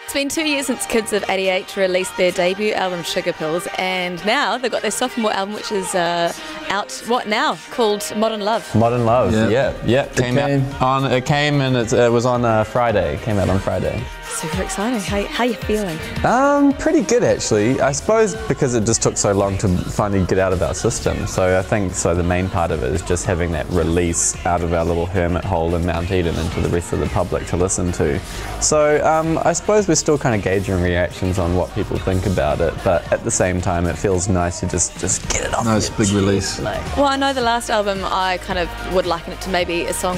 It's been 2 years since Kids of 88 released their debut album Sugar Pills, and now they've got their sophomore album, which is out, what now? Called Modern Love. Modern Love, yeah. It came and it was on Friday. It came out on Friday. Super exciting. How are you feeling? Pretty good actually. I suppose because it just took so long to finally get out of our system. So I think the main part of it is just having that release out of our little hermit hole in Mount Eden into the rest of the public to listen to. So I suppose we're still kind of gauging reactions on what people think about it, but at the same time it feels nice to just get it off. Nice big release. Well, I know the last album I kind of would liken it to maybe a song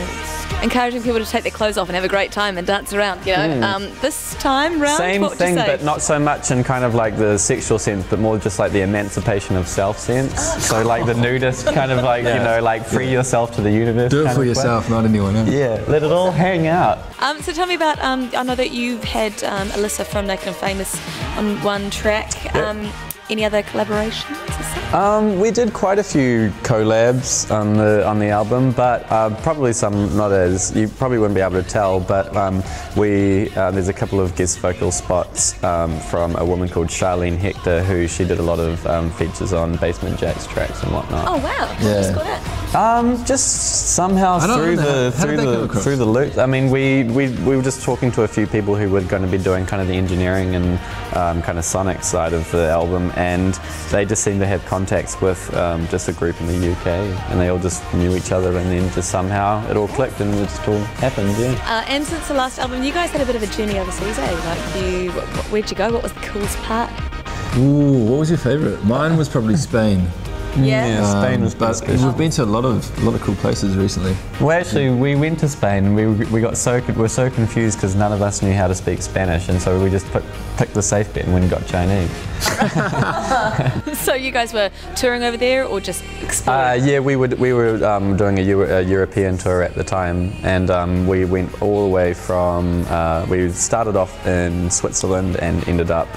encouraging people to take their clothes off and have a great time and dance around, you know. This time round, same what would you thing, say? but not so much in kind of like the sexual sense, but more just like the emancipation of self sense. So like the Nudist kind of like, you know, like free yourself to the universe. Do it for yourself, not anyone else. Yeah, let it all hang out. So tell me about, I know that you've had Alyssa from Naked and Famous on one track. Any other collaborations or something? We did quite a few collabs on the album, but probably some not as, you probably wouldn't be able to tell, but there's a couple of guest vocal spots from a woman called Charlene Hector, who she did a lot of features on Basement Jaxx tracks and whatnot. Oh wow, just got that. Just somehow through the loop. I mean, we were just talking to a few people who were going to be doing kind of the engineering and kind of sonic side of the album, and they just seemed to have contacts with just a group in the UK, and they all just knew each other, and then just somehow it all clicked and it just all happened, yeah. And since the last album, you guys had a bit of a journey overseas, eh? Like where'd you go? What was the coolest part? Ooh, what was your favourite? Mine was probably Spain. Yeah, Spain was but we've been to a lot of cool places recently. Well, actually, we went to Spain and we were so confused because none of us knew how to speak Spanish, and so we just picked the safe bet and went and got Chinese. So you guys were touring over there or just exploring? Yeah, we were doing a European tour at the time, and we went all the way from, we started off in Switzerland and ended up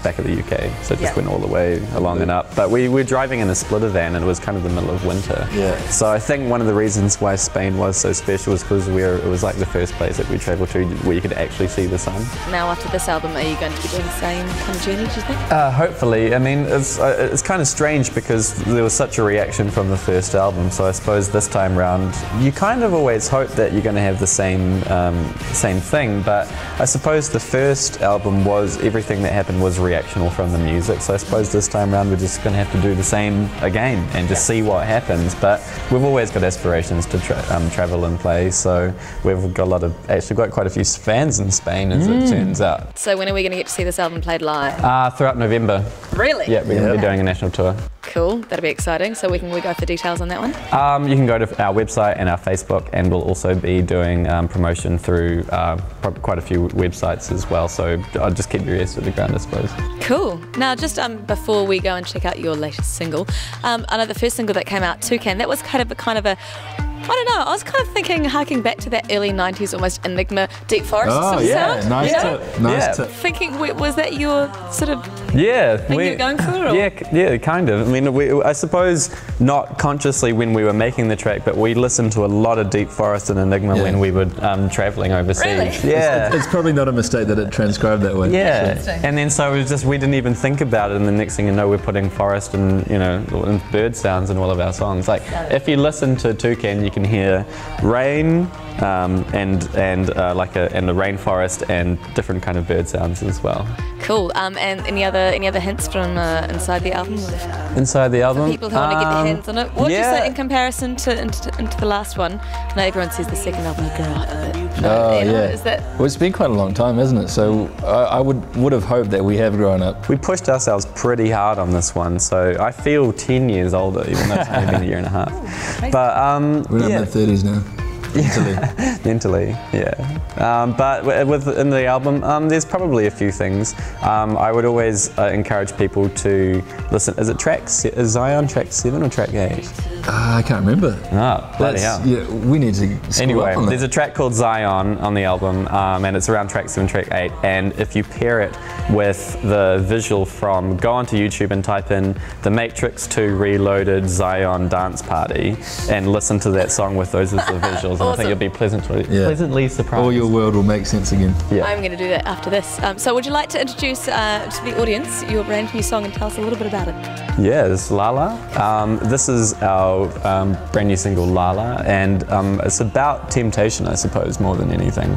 back at the UK, so just went all the way along and up. But we were driving in a splitter van and it was kind of the middle of winter. Yeah. So I think one of the reasons why Spain was so special was because it was like the first place that we travelled to where you could actually see the sun. Now after this album, are you going to be doing the same kind of journey, do you think? Hopefully. I mean, it's kind of strange because there was such a reaction from the first album, so I suppose this time round you kind of always hope that you're going to have the same thing, but I suppose the first album was, everything that happened was reactional from the music, so I suppose this time round we're just going to have to do the same again and just see what happens. But we've always got aspirations to travel and play, so we've got actually got quite a few fans in Spain, as it turns out. So when are we going to get to see this album played live? Throughout November. Really? Yeah, we're going to be doing a national tour. Cool, that'll be exciting. So we go for details on that one? You can go to our website and our Facebook, and we'll also be doing promotion through quite a few websites as well, so I'll just keep your ears to the ground, I suppose. Cool. Now just before we go and check out your latest single, I know the first single that came out, Toucan, that was kind of a I don't know, I was kind of thinking, harking back to that early 90s almost Enigma Deep Forest sort of sound. Nice tip. Nice tip. Thinking, was that your sort of thing you were going for? Or? Yeah, kind of. I mean, I suppose not consciously when we were making the track, but we listened to a lot of Deep Forest and Enigma when we were travelling overseas. Really? Yeah. It's probably not a mistake that it transcribed that way. Yeah, and then so it was just, we didn't even think about it, and the next thing you know, we're putting forest and, you know, and bird sounds in all of our songs. Like, if you listen to Toucan, you can hear rain and the rainforest and different kind of bird sounds as well. Cool. And any other hints from inside the album? Inside the album? For people who want to get their hands on it. What would you say in comparison to into the last one? I know everyone says the second album you grow up a bit. Is that? Well, it's been quite a long time, hasn't it? So I would have hoped that we have grown up. We pushed ourselves pretty hard on this one, so I feel 10 years older, even though it's only been a year and a half. But we're in our mid-30s now. Mentally, yeah. But in the album, there's probably a few things. I would always encourage people to listen. Is it is NZOWN track 7 or track 8? I can't remember. Oh, bloody hell. Yeah, we need to scroll Anyway, up on there's that. a track called NZOWN on the album, and it's around track 7, track 8, and if you pair it with the visual from, go onto YouTube and type in The Matrix 2 Reloaded NZOWN Dance Party, and listen to that song with those as the visuals, and I think you'll be pleasantly surprised. All your world will make sense again. Yeah. I'm going to do that after this. So would you like to introduce to the audience your brand new song and tell us a little bit about it? Yeah, this is Lala. This is our brand new single, Lala, and it's about temptation, I suppose, more than anything.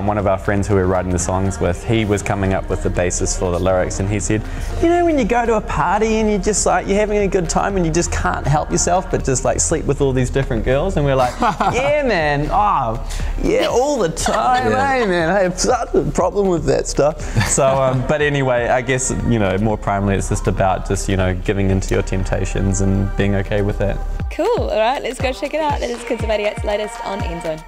One of our friends who we're writing the songs with, he was coming up with the basis for the lyrics, and he said, you know, when you go to a party and you're just like, you're having a good time and you just can't help yourself but just like sleep with all these different girls, and we're like, yeah, man, oh, yeah, all the time, hey, man, I have such a problem with that stuff. So, but anyway, I guess, you know, more primarily it's just about just, you know, giving into your temptations and being okay with that. Cool, all right, let's go check it out. That is Kids of 88's latest on NZOWN.